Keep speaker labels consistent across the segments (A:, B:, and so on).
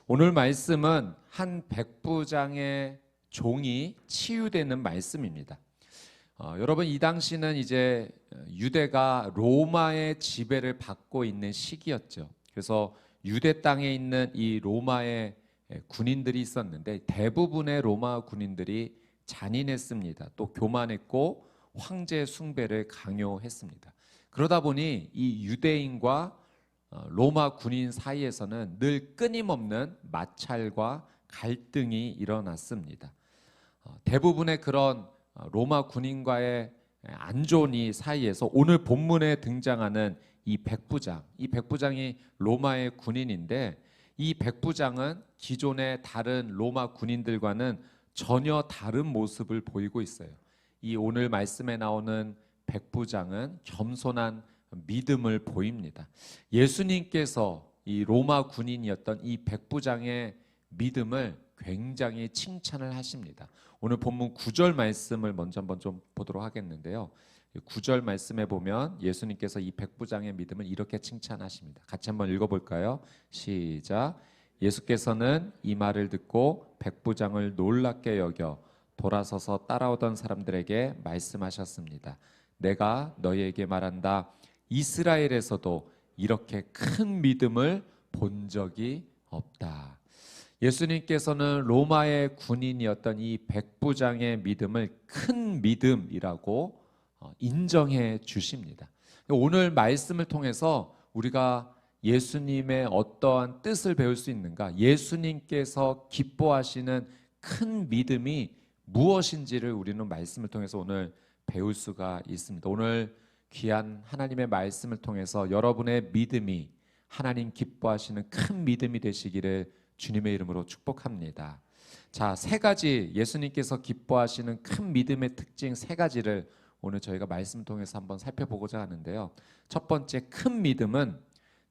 A: 오늘 말씀은 한 백부장의 종이 치유되는 말씀입니다. 여러분, 이 당시는 이제 유대가 로마의 지배를 받고 있는 시기였죠. 그래서 유대 땅에 있는 이 로마의 군인들이 있었는데 대부분의 로마 군인들이 잔인했습니다. 또 교만했고 황제 숭배를 강요했습니다. 그러다 보니 이 유대인과 로마 군인 사이에서는 늘 끊임없는 마찰과 갈등이 일어났습니다. 대부분의 그런 로마 군인과의 안 좋은 이 사이에서 오늘 본문에 등장하는 이 백부장이 로마의 군인인데, 이 백부장은 기존의 다른 로마 군인들과는 전혀 다른 모습을 보이고 있어요. 이 오늘 말씀에 나오는 백부장은 겸손한 믿음을 보입니다. 예수님께서 이 로마 군인이었던 이 백부장의 믿음을 굉장히 칭찬을 하십니다. 오늘 본문 9절 말씀을 먼저 한번 좀 보도록 하겠는데요. 9절 말씀에 보면 예수님께서 이 백부장의 믿음을 이렇게 칭찬하십니다. 같이 한번 읽어볼까요? 시작. 예수께서는 이 말을 듣고 백부장을 놀랍게 여겨 돌아서서 따라오던 사람들에게 말씀하셨습니다. 내가 너희에게 말한다. 이스라엘에서도 이렇게 큰 믿음을 본 적이 없다. 예수님께서는 로마의 군인이었던 이 백부장의 믿음을 큰 믿음이라고 인정해 주십니다. 오늘 말씀을 통해서 우리가 예수님의 어떠한 뜻을 배울 수 있는가? 예수님께서 기뻐하시는 큰 믿음이 무엇인지를 우리는 말씀을 통해서 오늘 배울 수가 있습니다. 오늘 귀한 하나님의 말씀을 통해서 여러분의 믿음이 하나님 기뻐하시는 큰 믿음이 되시기를 주님의 이름으로 축복합니다. 자, 세 가지 예수님께서 기뻐하시는 큰 믿음의 특징 세 가지를 오늘 저희가 말씀을 통해서 한번 살펴보고자 하는데요. 첫 번째, 큰 믿음은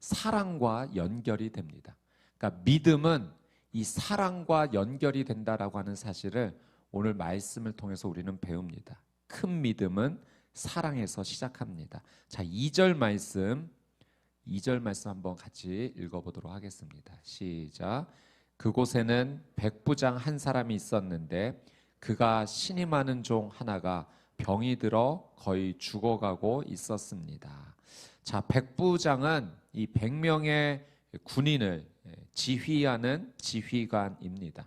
A: 사랑과 연결이 됩니다. 그러니까 믿음은 이 사랑과 연결이 된다라고 하는 사실을 오늘 말씀을 통해서 우리는 배웁니다. 큰 믿음은 사랑에서 시작합니다. 자, 2절 말씀 한번 같이 읽어보도록 하겠습니다. 시작. 그곳에는 백부장 한 사람이 있었는데 그가 신임하는 종 하나가 병이 들어 거의 죽어가고 있었습니다. 자, 백부장은 이 100명의 군인을 지휘하는 지휘관입니다.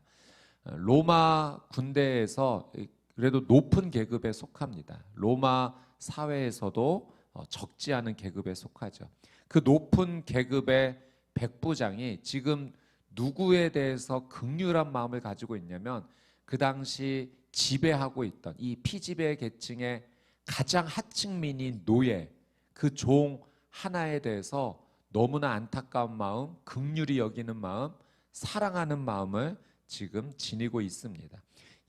A: 로마 군대에서 그래도 높은 계급에 속합니다. 로마 사회에서도 적지 않은 계급에 속하죠. 그 높은 계급의 백부장이 지금 누구에 대해서 긍휼한 마음을 가지고 있냐면 그 당시 지배하고 있던 이 피지배 계층의 가장 하층민인 노예, 그 종 하나에 대해서 너무나 안타까운 마음, 긍휼히 여기는 마음, 사랑하는 마음을 지금 지니고 있습니다.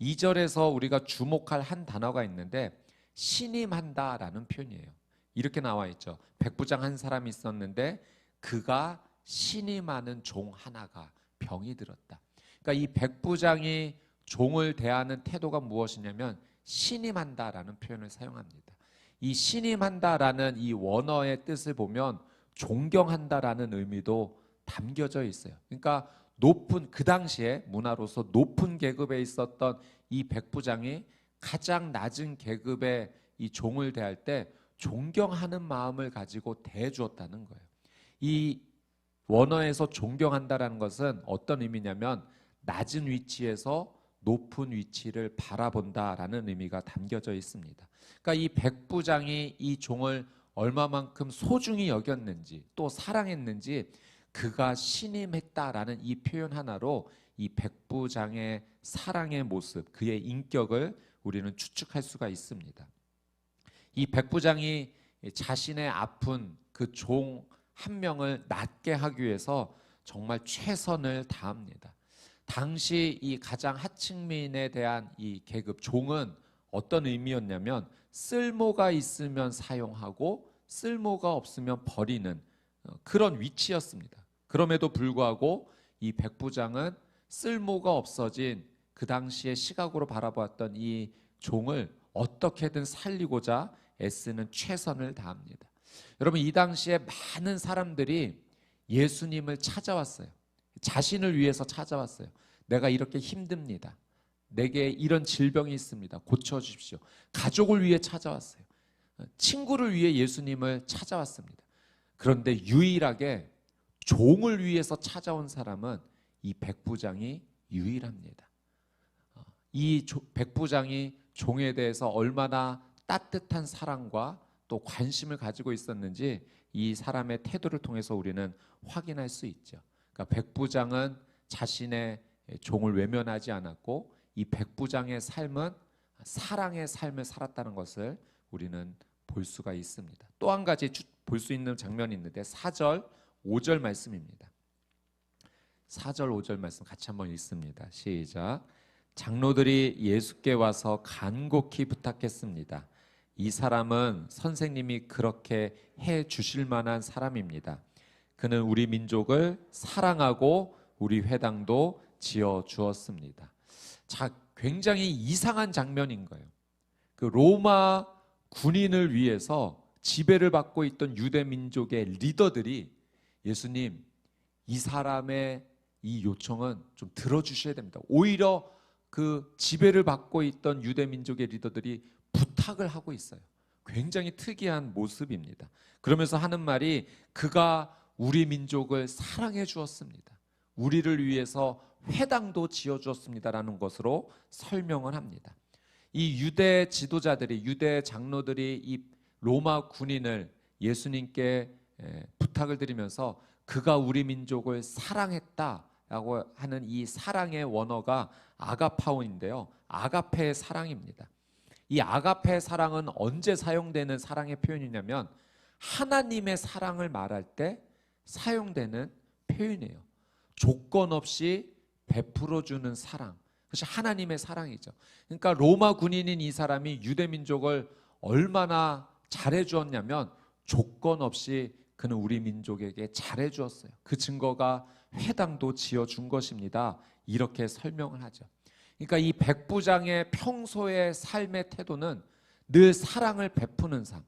A: 2절에서 우리가 주목할 한 단어가 있는데 신임한다라는 표현이에요. 이렇게 나와 있죠. 백부장 한 사람이 있었는데 그가 신임하는 종 하나가 병이 들었다. 그러니까 이 백부장이 종을 대하는 태도가 무엇이냐면 신임한다라는 표현을 사용합니다. 이 신임한다라는 이 원어의 뜻을 보면 존경한다라는 의미도 담겨져 있어요. 그러니까 높은, 그 당시에 문화로서 높은 계급에 있었던 이 백부장이 가장 낮은 계급의 이 종을 대할 때 존경하는 마음을 가지고 대해주었다는 거예요. 이 원어에서 존경한다라는 것은 어떤 의미냐면 낮은 위치에서 높은 위치를 바라본다라는 의미가 담겨져 있습니다. 그러니까 이 백부장이 이 종을 얼마만큼 소중히 여겼는지 또 사랑했는지 그가 신임했다라는 이 표현 하나로 이 백부장의 사랑의 모습, 그의 인격을 우리는 추측할 수가 있습니다. 이 백부장이 자신의 아픈 그 종 한 명을 낫게 하기 위해서 정말 최선을 다합니다. 당시 이 가장 하층민에 대한 이 계급 종은 어떤 의미였냐면 쓸모가 있으면 사용하고 쓸모가 없으면 버리는 그런 위치였습니다. 그럼에도 불구하고 이 백부장은 쓸모가 없어진 그 당시의 시각으로 바라보았던 이 종을 어떻게든 살리고자 애쓰는 최선을 다합니다. 여러분, 이 당시에 많은 사람들이 예수님을 찾아왔어요. 자신을 위해서 찾아왔어요. 내가 이렇게 힘듭니다. 내게 이런 질병이 있습니다. 고쳐주십시오. 가족을 위해 찾아왔어요. 친구를 위해 예수님을 찾아왔습니다. 그런데 유일하게 종을 위해서 찾아온 사람은 이 백부장이 유일합니다. 이 백부장이 종에 대해서 얼마나 따뜻한 사랑과 또 관심을 가지고 있었는지 이 사람의 태도를 통해서 우리는 확인할 수 있죠. 그러니까 백부장은 자신의 종을 외면하지 않았고 이 백부장의 삶은 사랑의 삶을 살았다는 것을 우리는 볼 수가 있습니다. 또 한 가지 볼 수 있는 장면이 있는데 4절 5절 말씀입니다. 4절 5절 말씀 같이 한번 읽습니다. 시작. 장로들이 예수께 와서 간곡히 부탁했습니다. 이 사람은 선생님이 그렇게 해 주실 만한 사람입니다. 그는 우리 민족을 사랑하고 우리 회당도 지어 주었습니다. 자, 굉장히 이상한 장면인 거예요. 그 로마 군인을 위해서 지배를 받고 있던 유대 민족의 리더들이 예수님, 이 사람의 이 요청은 좀 들어주셔야 됩니다. 오히려 그 지배를 받고 있던 유대 민족의 리더들이 부탁을 하고 있어요. 굉장히 특이한 모습입니다. 그러면서 하는 말이 그가 우리 민족을 사랑해 주었습니다. 우리를 위해서 회당도 지어 주었습니다라는 것으로 설명을 합니다. 이 유대 지도자들이, 유대 장로들이 이 로마 군인을 예수님께 부탁을 드리면서 그가 우리 민족을 사랑했다라고 하는 이 사랑의 원어가 아가파오인데요. 아가페의 사랑입니다. 이 아가페의 사랑은 언제 사용되는 사랑의 표현이냐면 하나님의 사랑을 말할 때 사용되는 표현이에요. 조건 없이 베풀어주는 사랑, 그것이 하나님의 사랑이죠. 그러니까 로마 군인인 이 사람이 유대 민족을 얼마나 잘해 주었냐면 조건 없이 그는 우리 민족에게 잘해 주었어요. 그 증거가 회당도 지어준 것입니다. 이렇게 설명을 하죠. 그러니까 이 백부장의 평소의 삶의 태도는 늘 사랑을 베푸는 삶.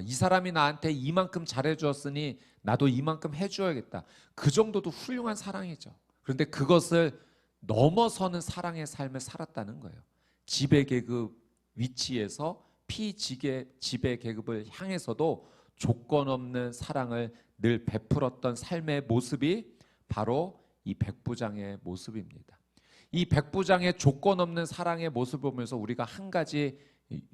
A: 이 사람이 나한테 이만큼 잘해 주었으니 나도 이만큼 해줘야겠다. 그 정도도 훌륭한 사랑이죠. 그런데 그것을 넘어서는 사랑의 삶을 살았다는 거예요. 지배계급 위치에서 피지배계급을 향해서도 조건 없는 사랑을 늘 베풀었던 삶의 모습이 바로 이 백부장의 모습입니다. 이 백부장의 조건 없는 사랑의 모습을 보면서 우리가 한 가지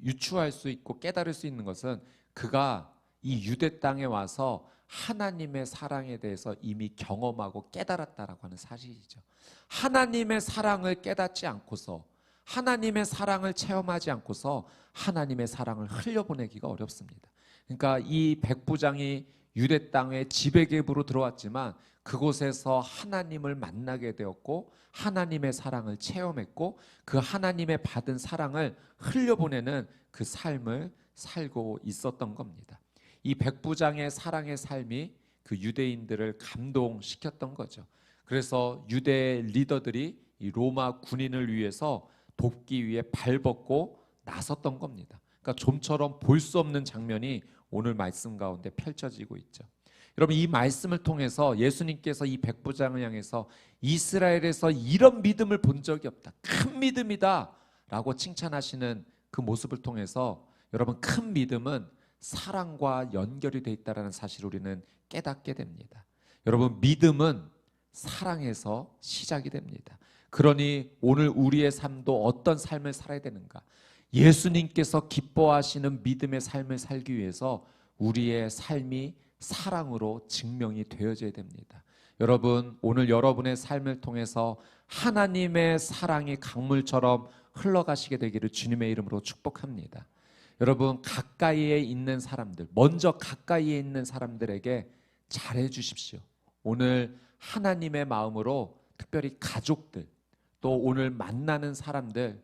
A: 유추할 수 있고 깨달을 수 있는 것은 그가 이 유대 땅에 와서 하나님의 사랑에 대해서 이미 경험하고 깨달았다라고 하는 사실이죠. 하나님의 사랑을 깨닫지 않고서, 하나님의 사랑을 체험하지 않고서 하나님의 사랑을 흘려보내기가 어렵습니다. 그러니까 이 백부장이 유대 땅에 지배계급으로 들어왔지만 그곳에서 하나님을 만나게 되었고 하나님의 사랑을 체험했고 그 하나님의 받은 사랑을 흘려보내는 그 삶을 살고 있었던 겁니다. 이 백부장의 사랑의 삶이 그 유대인들을 감동시켰던 거죠. 그래서 유대 리더들이 이 로마 군인을 위해서 돕기 위해 발벗고 나섰던 겁니다. 그러니까 좀처럼 볼 수 없는 장면이 오늘 말씀 가운데 펼쳐지고 있죠. 여러분, 이 말씀을 통해서 예수님께서 이 백부장을 향해서 이스라엘에서 이런 믿음을 본 적이 없다, 큰 믿음이다 라고 칭찬하시는 그 모습을 통해서 여러분, 큰 믿음은 사랑과 연결이 되어 있다는 사실을 우리는 깨닫게 됩니다. 여러분, 믿음은 사랑에서 시작이 됩니다. 그러니 오늘 우리의 삶도 어떤 삶을 살아야 되는가? 예수님께서 기뻐하시는 믿음의 삶을 살기 위해서 우리의 삶이 사랑으로 증명이 되어져야 됩니다. 여러분, 오늘 여러분의 삶을 통해서 하나님의 사랑이 강물처럼 흘러가시게 되기를 주님의 이름으로 축복합니다. 여러분, 가까이에 있는 사람들, 먼저 가까이에 있는 사람들에게 잘해 주십시오. 오늘 하나님의 마음으로 특별히 가족들, 또 오늘 만나는 사람들,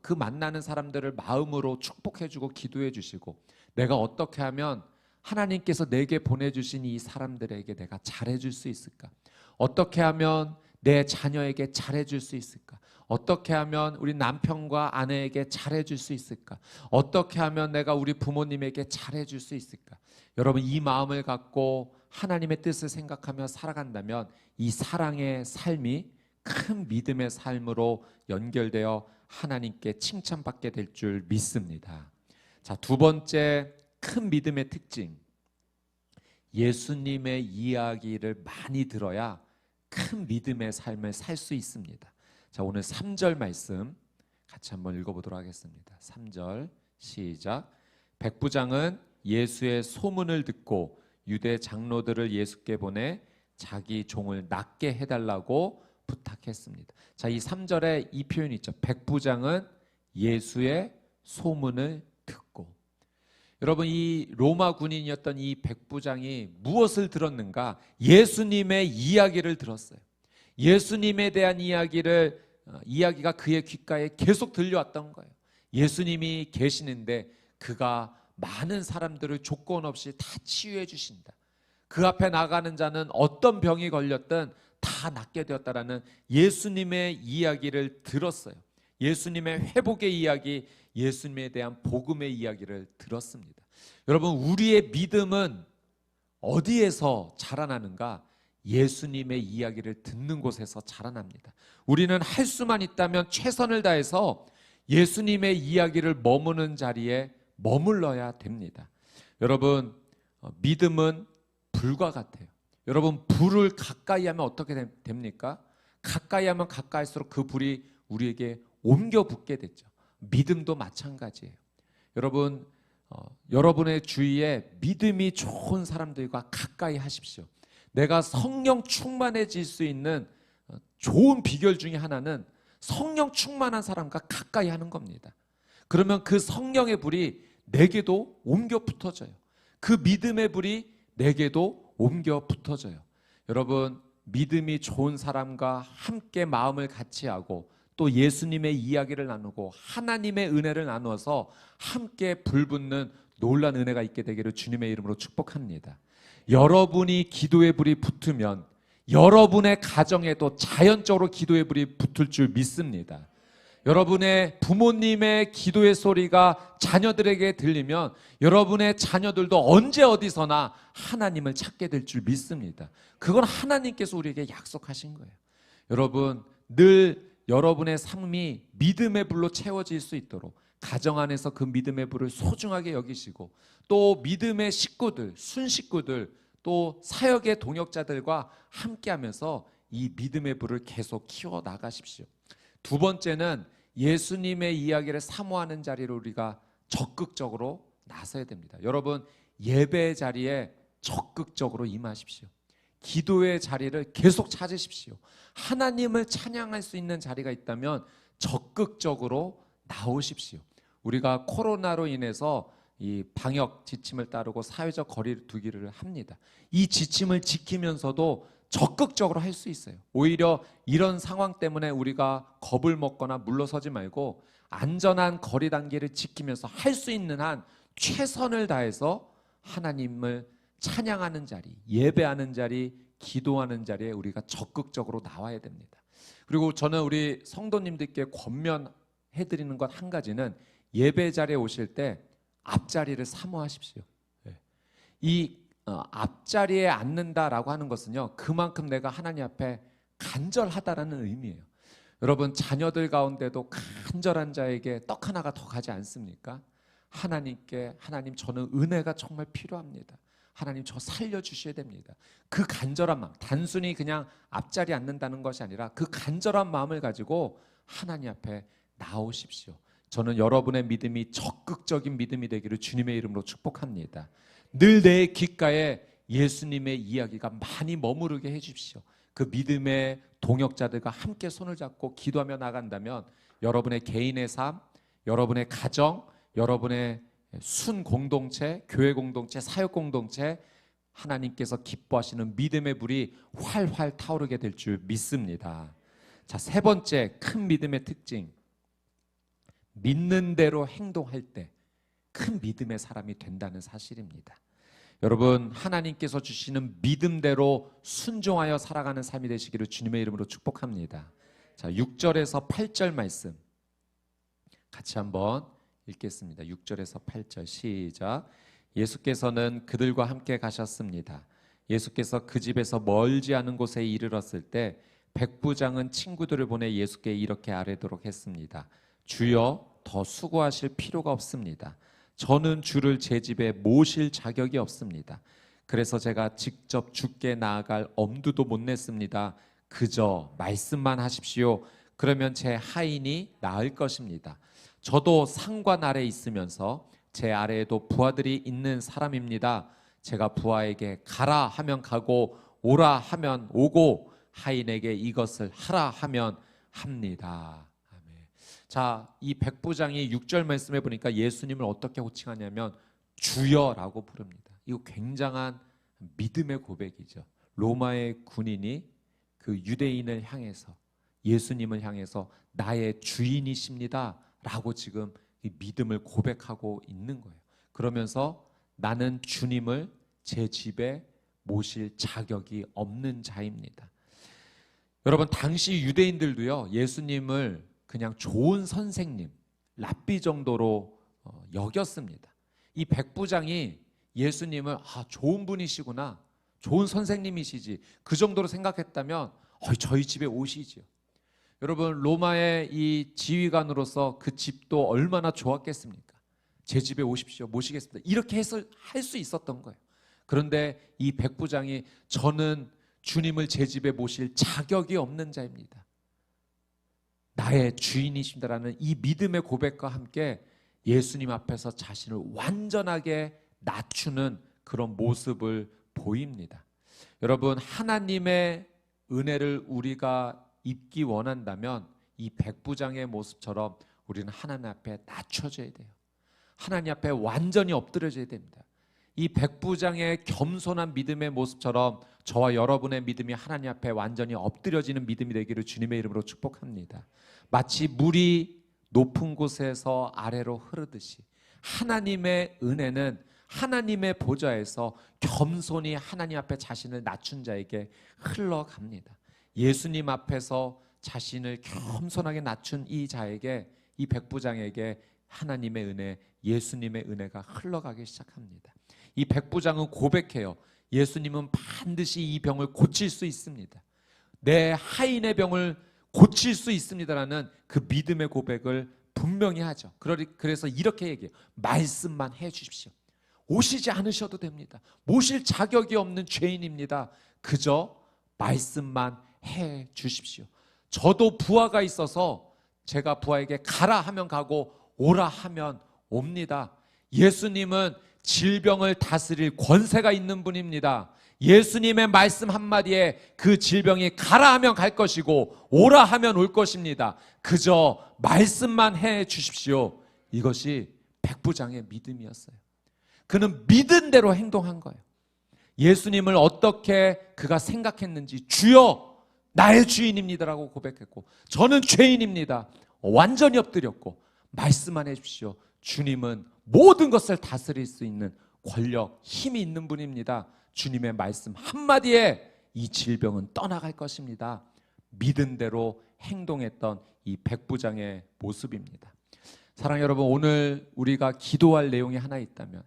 A: 그 만나는 사람들을 마음으로 축복해 주고 기도해 주시고, 내가 어떻게 하면 하나님께서 내게 보내주신 이 사람들에게 내가 잘해줄 수 있을까? 어떻게 하면 내 자녀에게 잘해줄 수 있을까? 어떻게 하면 우리 남편과 아내에게 잘해줄 수 있을까? 어떻게 하면 내가 우리 부모님에게 잘해줄 수 있을까? 여러분, 이 마음을 갖고 하나님의 뜻을 생각하며 살아간다면 이 사랑의 삶이 큰 믿음의 삶으로 연결되어 하나님께 칭찬받게 될 줄 믿습니다. 자, 두 번째 큰 믿음의 특징. 예수님의 이야기를 많이 들어야 큰 믿음의 삶을 살 수 있습니다. 자, 오늘 3절 말씀 같이 한번 읽어보도록 하겠습니다. 3절 시작. 백부장은 예수의 소문을 듣고 유대 장로들을 예수께 보내 자기 종을 낫게 해달라고 부탁했습니다. 자, 이 3절에 이 표현이 있죠. 백부장은 예수의 소문을 듣고. 여러분, 이 로마 군인이었던 이 백부장이 무엇을 들었는가? 예수님의 이야기를 들었어요. 예수님에 대한 이야기가 그의 귓가에 계속 들려왔던 거예요. 예수님이 계시는데 그가 많은 사람들을 조건 없이 다 치유해 주신다. 그 앞에 나가는 자는 어떤 병이 걸렸든 다 낫게 되었다라는 예수님의 이야기를 들었어요. 예수님의 회복의 이야기, 예수님에 대한 복음의 이야기를 들었습니다. 여러분, 우리의 믿음은 어디에서 자라나는가? 예수님의 이야기를 듣는 곳에서 자라납니다. 우리는 할 수만 있다면 최선을 다해서 예수님의 이야기를 머무는 자리에 머물러야 됩니다. 여러분, 믿음은 불과 같아요. 여러분, 불을 가까이 하면 어떻게 됩니까? 가까이 하면 가까이할수록 그 불이 우리에게 옮겨 붙게 됐죠. 믿음도 마찬가지예요. 여러분, 여러분의 주위에 믿음이 좋은 사람들과 가까이 하십시오. 내가 성령 충만해질 수 있는 좋은 비결 중에 하나는 성령 충만한 사람과 가까이 하는 겁니다. 그러면 그 성령의 불이 내게도 옮겨 붙어져요. 그 믿음의 불이 내게도 옮겨 붙어져요. 여러분, 믿음이 좋은 사람과 함께 마음을 같이 하고 또 예수님의 이야기를 나누고 하나님의 은혜를 나누어서 함께 불붙는 놀라운 은혜가 있게 되기를 주님의 이름으로 축복합니다. 여러분이 기도의 불이 붙으면 여러분의 가정에도 자연적으로 기도의 불이 붙을 줄 믿습니다. 여러분의 부모님의 기도의 소리가 자녀들에게 들리면 여러분의 자녀들도 언제 어디서나 하나님을 찾게 될 줄 믿습니다. 그건 하나님께서 우리에게 약속하신 거예요. 여러분, 늘 여러분의 삶이 믿음의 불로 채워질 수 있도록 가정 안에서 그 믿음의 불을 소중하게 여기시고 또 믿음의 식구들, 순식구들, 또 사역의 동역자들과 함께하면서 이 믿음의 불을 계속 키워나가십시오. 두 번째는 예수님의 이야기를 사모하는 자리로 우리가 적극적으로 나서야 됩니다. 여러분, 예배 자리에 적극적으로 임하십시오. 기도의 자리를 계속 찾으십시오. 하나님을 찬양할 수 있는 자리가 있다면 적극적으로 나오십시오. 우리가 코로나로 인해서 이 방역 지침을 따르고 사회적 거리를 두기를 합니다. 이 지침을 지키면서도 적극적으로 할 수 있어요. 오히려 이런 상황 때문에 우리가 겁을 먹거나 물러서지 말고 안전한 거리 단계를 지키면서 할 수 있는 한 최선을 다해서 하나님을 찬양하는 자리, 예배하는 자리, 기도하는 자리에 우리가 적극적으로 나와야 됩니다. 그리고 저는 우리 성도님들께 권면해드리는 것 한 가지는 예배 자리에 오실 때 앞자리를 사모하십시오. 이 앞자리에 앉는다라고 하는 것은요, 그만큼 내가 하나님 앞에 간절하다라는 의미예요. 여러분, 자녀들 가운데도 간절한 자에게 떡 하나가 더 가지 않습니까? 하나님께, 하나님, 저는 은혜가 정말 필요합니다. 하나님, 저 살려주셔야 됩니다. 그 간절한 마음, 단순히 그냥 앞자리에 앉는다는 것이 아니라 그 간절한 마음을 가지고 하나님 앞에 나오십시오. 저는 여러분의 믿음이 적극적인 믿음이 되기를 주님의 이름으로 축복합니다. 늘 내 귓가에 예수님의 이야기가 많이 머무르게 해주십시오. 그 믿음의 동역자들과 함께 손을 잡고 기도하며 나간다면 여러분의 개인의 삶, 여러분의 가정, 여러분의 순 공동체, 교회 공동체, 사역 공동체, 하나님께서 기뻐하시는 믿음의 불이 활활 타오르게 될 줄 믿습니다. 자, 세 번째 큰 믿음의 특징. 믿는 대로 행동할 때 큰 믿음의 사람이 된다는 사실입니다. 여러분, 하나님께서 주시는 믿음대로 순종하여 살아가는 삶이 되시기를 주님의 이름으로 축복합니다. 자, 6절에서 8절 말씀 같이 한번 읽겠습니다. 6절에서 8절 시작. 예수께서는 그들과 함께 가셨습니다. 예수께서 그 집에서 멀지 않은 곳에 이르렀을 때 백부장은 친구들을 보내 예수께 이렇게 아뢰도록 했습니다. 주여, 더 수고하실 필요가 없습니다. 저는 주를 제 집에 모실 자격이 없습니다. 그래서 제가 직접 주께 나아갈 엄두도 못 냈습니다. 그저 말씀만 하십시오. 그러면 제 하인이 나을 것입니다. 저도 상관 아래 있으면서 제 아래에도 부하들이 있는 사람입니다. 제가 부하에게 가라 하면 가고 오라 하면 오고 하인에게 이것을 하라 하면 합니다. 아멘. 자, 이 백부장이 6절 말씀해 보니까 예수님을 어떻게 호칭하냐면 주여라고 부릅니다. 이거 굉장한 믿음의 고백이죠. 로마의 군인이 그 유대인을 향해서, 예수님을 향해서 나의 주인이십니다 라고 지금 이 믿음을 고백하고 있는 거예요. 그러면서 나는 주님을 제 집에 모실 자격이 없는 자입니다. 여러분, 당시 유대인들도요, 예수님을 그냥 좋은 선생님, 랍비 정도로 여겼습니다. 이 백부장이 예수님을 좋은 분이시구나, 좋은 선생님이시지, 그 정도로 생각했다면 저희 집에 오시지요. 여러분, 로마의 이 지휘관으로서 그 집도 얼마나 좋았겠습니까? 제 집에 오십시오, 모시겠습니다, 이렇게 할 수 있었던 거예요. 그런데 이 백부장이 저는 주님을 제 집에 모실 자격이 없는 자입니다, 나의 주인이십니다라는 이 믿음의 고백과 함께 예수님 앞에서 자신을 완전하게 낮추는 그런 모습을 보입니다. 여러분, 하나님의 은혜를 우리가 입기 원한다면 이 백부장의 모습처럼 우리는 하나님 앞에 낮춰져야 돼요. 하나님 앞에 완전히 엎드려져야 됩니다. 이 백부장의 겸손한 믿음의 모습처럼 저와 여러분의 믿음이 하나님 앞에 완전히 엎드려지는 믿음이 되기를 주님의 이름으로 축복합니다. 마치 물이 높은 곳에서 아래로 흐르듯이 하나님의 은혜는 하나님의 보좌에서 겸손히 하나님 앞에 자신을 낮춘 자에게 흘러갑니다. 예수님 앞에서 자신을 겸손하게 낮춘 이 자에게, 이 백부장에게 하나님의 은혜, 예수님의 은혜가 흘러가기 시작합니다. 이 백부장은 고백해요. 예수님은 반드시 이 병을 고칠 수 있습니다. 내 하인의 병을 고칠 수 있습니다라는 그 믿음의 고백을 분명히 하죠. 그래서 이렇게 얘기해요. 말씀만 해 주십시오. 오시지 않으셔도 됩니다. 모실 자격이 없는 죄인입니다. 그저 말씀만 해 주십시오. 저도 부하가 있어서 제가 부하에게 가라 하면 가고 오라 하면 옵니다. 예수님은 질병을 다스릴 권세가 있는 분입니다. 예수님의 말씀 한마디에 그 질병이 가라 하면 갈 것이고 오라 하면 올 것입니다. 그저 말씀만 해 주십시오. 이것이 백부장의 믿음이었어요. 그는 믿은 대로 행동한 거예요. 예수님을 어떻게 그가 생각했는지, 주여 나의 주인입니다라고 고백했고, 저는 죄인입니다, 완전히 엎드렸고, 말씀만 해 주십시오. 주님은 모든 것을 다스릴 수 있는 권력, 힘이 있는 분입니다. 주님의 말씀 한마디에 이 질병은 떠나갈 것입니다. 믿은 대로 행동했던 이 백부장의 모습입니다. 사랑하는 여러분, 오늘 우리가 기도할 내용이 하나 있다면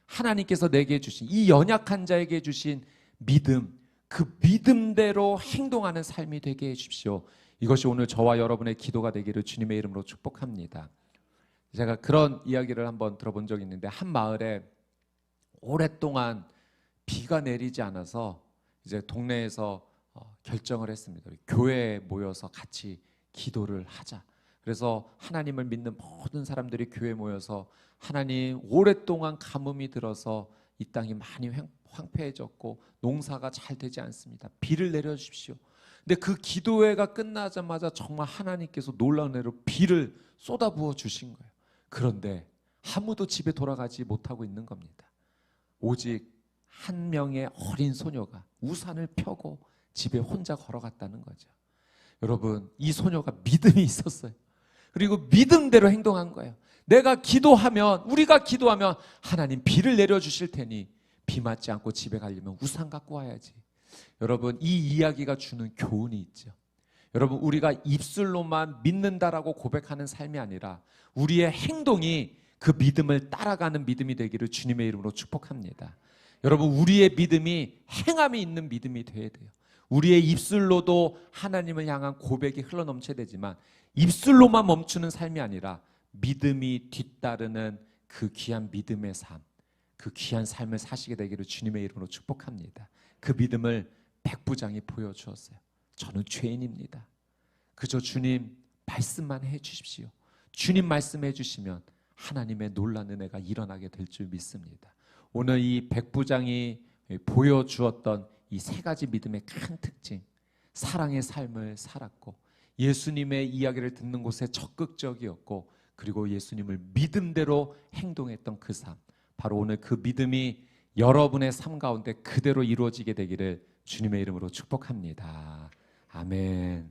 A: 하나님께서 내게 주신, 이 연약한 자에게 주신 믿음, 그 믿음대로 행동하는 삶이 되게 해 주십시오. 이것이 오늘 저와 여러분의 기도가 되기를 주님의 이름으로 축복합니다. 제가 그런 이야기를 한번 들어본 적이 있는데, 한 마을에 오랫동안 비가 내리지 않아서 이제 동네에서 결정을 했습니다. 교회에 모여서 같이 기도를 하자. 그래서 하나님을 믿는 모든 사람들이 교회에 모여서, 하나님, 오랫동안 가뭄이 들어서 이 땅이 많이 황폐해졌고 농사가 잘 되지 않습니다. 비를 내려주십시오. 근데 그 기도회가 끝나자마자 정말 하나님께서 놀라운 은혜로 비를 쏟아부어 주신 거예요. 그런데 아무도 집에 돌아가지 못하고 있는 겁니다. 오직 한 명의 어린 소녀가 우산을 펴고 집에 혼자 걸어갔다는 거죠. 여러분, 이 소녀가 믿음이 있었어요. 그리고 믿음대로 행동한 거예요. 우리가 기도하면 하나님 비를 내려주실 테니 비 맞지 않고 집에 가려면 우산 갖고 와야지. 여러분, 이 이야기가 주는 교훈이 있죠. 여러분, 우리가 입술로만 믿는다라고 고백하는 삶이 아니라 우리의 행동이 그 믿음을 따라가는 믿음이 되기를 주님의 이름으로 축복합니다. 여러분, 우리의 믿음이 행함이 있는 믿음이 되어야 돼요. 우리의 입술로도 하나님을 향한 고백이 흘러넘쳐야 되지만 입술로만 멈추는 삶이 아니라 믿음이 뒤따르는 그 귀한 믿음의 삶, 그 귀한 삶을 사시게 되기를 주님의 이름으로 축복합니다. 그 믿음을 백부장이 보여주었어요. 저는 죄인입니다. 그저 주님 말씀만 해주십시오. 주님 말씀해 주시면 하나님의 놀라운 은혜가 일어나게 될 줄 믿습니다. 오늘 이 백부장이 보여주었던 이 세 가지 믿음의 큰 특징, 사랑의 삶을 살았고 예수님의 이야기를 듣는 곳에 적극적이었고 그리고 예수님을 믿음대로 행동했던 그 삶, 바로 오늘 그 믿음이 여러분의 삶 가운데 그대로 이루어지게 되기를 주님의 이름으로 축복합니다. 아멘.